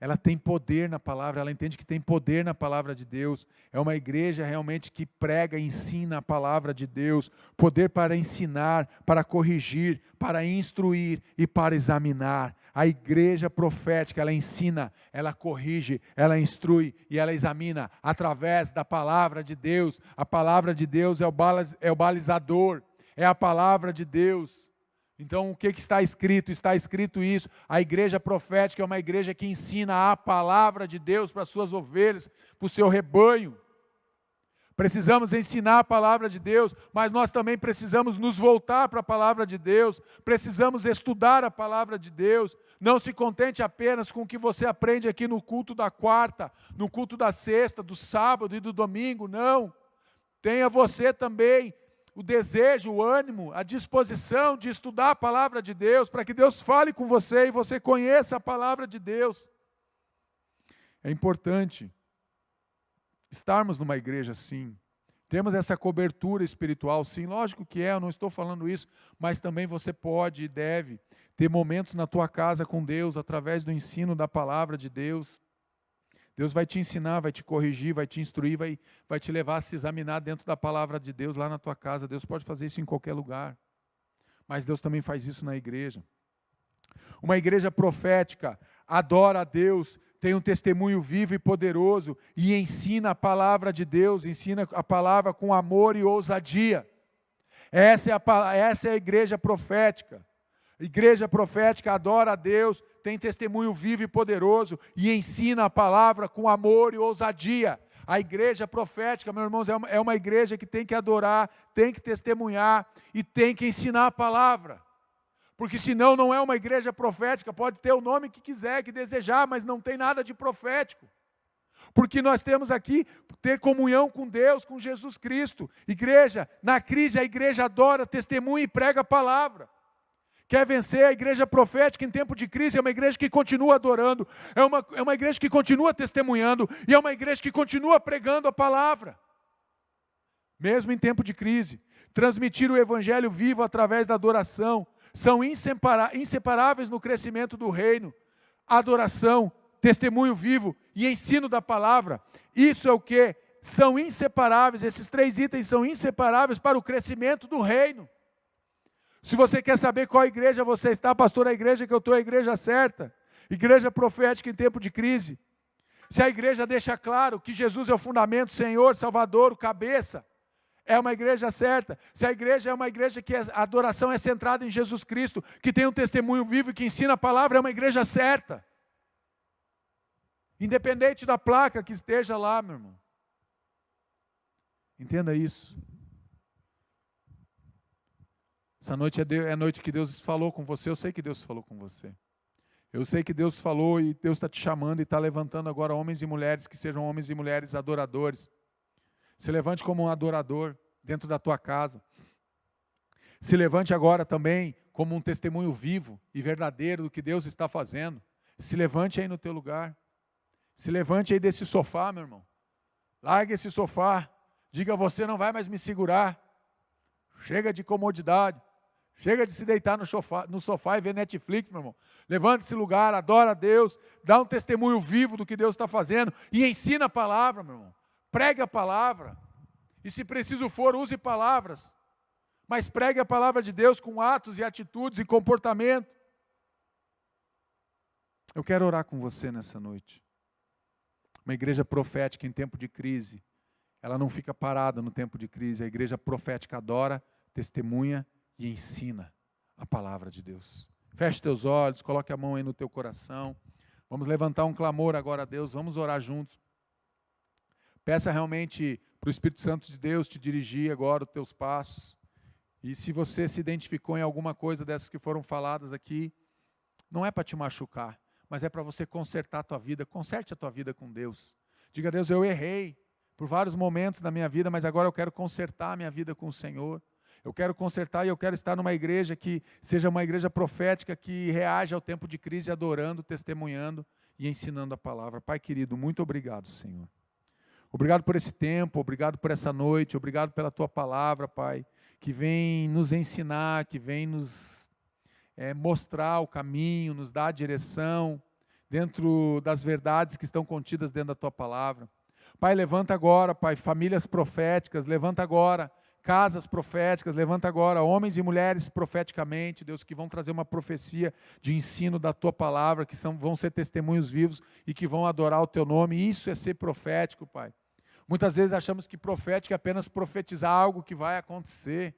Speaker 1: ela tem poder na palavra, ela entende que tem poder na palavra de Deus. É uma igreja realmente que prega e ensina a palavra de Deus, poder para ensinar, para corrigir, para instruir e para examinar. A igreja profética, ela ensina, ela corrige, ela instrui e ela examina através da palavra de Deus. A palavra de Deus é o balizador, é a palavra de Deus. Então, o que está escrito? Está escrito isso. A igreja profética é uma igreja que ensina a palavra de Deus para as suas ovelhas, para o seu rebanho. Precisamos ensinar a palavra de Deus, mas nós também precisamos nos voltar para a palavra de Deus, precisamos estudar a palavra de Deus. Não se contente apenas com o que você aprende aqui no culto da quarta, no culto da sexta, do sábado e do domingo, não. Tenha você também o desejo, o ânimo, a disposição de estudar a palavra de Deus, para que Deus fale com você e você conheça a palavra de Deus. É importante estarmos numa igreja assim, temos essa cobertura espiritual, sim, lógico que eu não estou falando isso, mas também você pode e deve ter momentos na tua casa com Deus, através do ensino da palavra de Deus. Deus vai te ensinar, vai te corrigir, vai te instruir, vai te levar a se examinar dentro da palavra de Deus lá na tua casa. Deus pode fazer isso em qualquer lugar, mas Deus também faz isso na igreja. Uma igreja profética adora a Deus, tem um testemunho vivo e poderoso e ensina a palavra de Deus, ensina a palavra com amor e ousadia. Essa é a igreja profética. A igreja profética adora a Deus, tem testemunho vivo e poderoso e ensina a palavra com amor e ousadia. A igreja profética, meus irmãos, é uma igreja que tem que adorar, tem que testemunhar e tem que ensinar a palavra. Porque senão não é uma igreja profética, pode ter o nome que quiser, que desejar, mas não tem nada de profético. Porque nós temos aqui ter comunhão com Deus, com Jesus Cristo. Igreja, na crise a igreja adora, testemunha e prega a palavra. Quer vencer a igreja profética em tempo de crise? É uma igreja que continua adorando, é uma igreja que continua testemunhando, e é uma igreja que continua pregando a palavra. Mesmo em tempo de crise, transmitir o evangelho vivo através da adoração, são inseparáveis no crescimento do reino. Adoração, testemunho vivo e ensino da palavra, isso é o que? São inseparáveis, esses 3 itens são inseparáveis para o crescimento do reino. Se você quer saber qual igreja você está, pastor, a igreja que eu estou é a igreja certa. Igreja profética em tempo de crise. Se a igreja deixa claro que Jesus é o fundamento, Senhor, Salvador, o cabeça, é uma igreja certa. Se a igreja é uma igreja que a adoração é centrada em Jesus Cristo, que tem um testemunho vivo e que ensina a palavra, é uma igreja certa. Independente da placa que esteja lá, meu irmão. Entenda isso. Essa noite é a noite que Deus falou com você. Eu sei que Deus falou com você. Eu sei que Deus falou e Deus está te chamando e está levantando agora homens e mulheres que sejam homens e mulheres adoradores. Se levante como um adorador dentro da tua casa. Se levante agora também como um testemunho vivo e verdadeiro do que Deus está fazendo. Se levante aí no teu lugar. Se levante aí desse sofá, meu irmão. Largue esse sofá. Diga, você não vai mais me segurar. Chega de comodidade. Chega de se deitar no sofá e ver Netflix, meu irmão. Levante esse lugar, adora a Deus, dá um testemunho vivo do que Deus está fazendo e ensina a palavra, meu irmão. Pregue a palavra. E se preciso for, use palavras. Mas pregue a palavra de Deus com atos e atitudes e comportamento. Eu quero orar com você nessa noite. Uma igreja profética em tempo de crise, ela não fica parada no tempo de crise. A igreja profética adora, testemunha e ensina a palavra de Deus. Feche teus olhos, coloque a mão aí no teu coração. Vamos levantar um clamor agora a Deus, vamos orar juntos. Peça realmente para o Espírito Santo de Deus te dirigir agora os teus passos. E se você se identificou em alguma coisa dessas que foram faladas aqui, não é para te machucar, mas é para você consertar a tua vida. Conserte a tua vida com Deus. Diga a Deus, eu errei por vários momentos da minha vida, mas agora eu quero consertar a minha vida com o Senhor. Eu quero consertar e eu quero estar numa igreja que seja uma igreja profética, que reaja ao tempo de crise, adorando, testemunhando e ensinando a palavra. Pai querido, muito obrigado, Senhor. Obrigado por esse tempo, obrigado por essa noite, obrigado pela tua palavra, Pai, que vem nos ensinar, que vem nos mostrar o caminho, nos dar a direção dentro das verdades que estão contidas dentro da tua palavra. Pai, levanta agora, Pai, famílias proféticas, levanta agora casas proféticas, levanta agora homens e mulheres profeticamente, Deus, que vão trazer uma profecia de ensino da tua palavra, que vão ser testemunhos vivos e que vão adorar o teu nome. Isso é ser profético, Pai. Muitas vezes achamos que profético é apenas profetizar algo que vai acontecer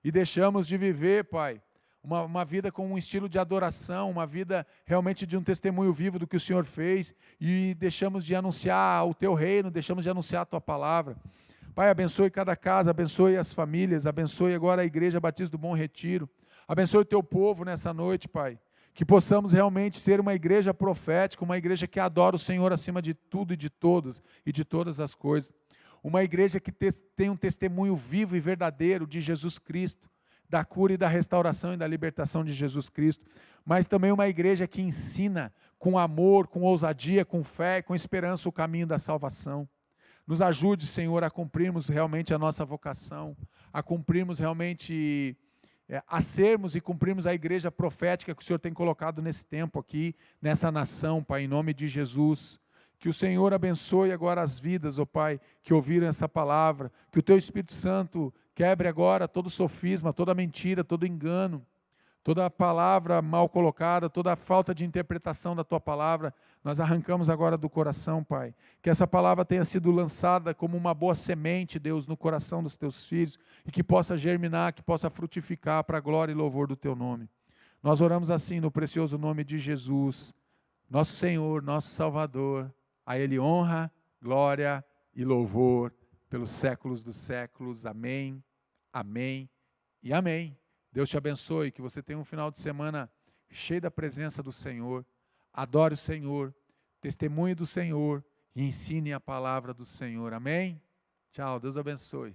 Speaker 1: e deixamos de viver, Pai, uma vida com um estilo de adoração, uma vida realmente de um testemunho vivo do que o Senhor fez, e deixamos de anunciar o teu reino, deixamos de anunciar a tua palavra. Pai, abençoe cada casa, abençoe as famílias, abençoe agora a Igreja Batista do Bom Retiro, abençoe o teu povo nessa noite, Pai, que possamos realmente ser uma igreja profética, uma igreja que adora o Senhor acima de tudo e de todos e de todas as coisas, uma igreja que tem um testemunho vivo e verdadeiro de Jesus Cristo, da cura e da restauração e da libertação de Jesus Cristo, mas também uma igreja que ensina com amor, com ousadia, com fé, com esperança o caminho da salvação. Nos ajude, Senhor, a cumprirmos realmente a nossa vocação, a cumprirmos realmente, a sermos e cumprirmos a igreja profética que o Senhor tem colocado nesse tempo aqui, nessa nação, Pai, em nome de Jesus. Que o Senhor abençoe agora as vidas, ó Pai, que ouviram essa palavra, que o Teu Espírito Santo quebre agora todo sofisma, toda mentira, todo engano, toda palavra mal colocada, toda falta de interpretação da Tua palavra, nós arrancamos agora do coração, Pai. Que essa palavra tenha sido lançada como uma boa semente, Deus, no coração dos Teus filhos, e que possa germinar, que possa frutificar para a glória e louvor do Teu nome. Nós oramos assim no precioso nome de Jesus, nosso Senhor, nosso Salvador. A Ele honra, glória e louvor pelos séculos dos séculos. Amém, amém e amém. Deus te abençoe, que você tenha um final de semana cheio da presença do Senhor. Adore o Senhor, testemunhe do Senhor e ensine a palavra do Senhor. Amém? Tchau, Deus abençoe.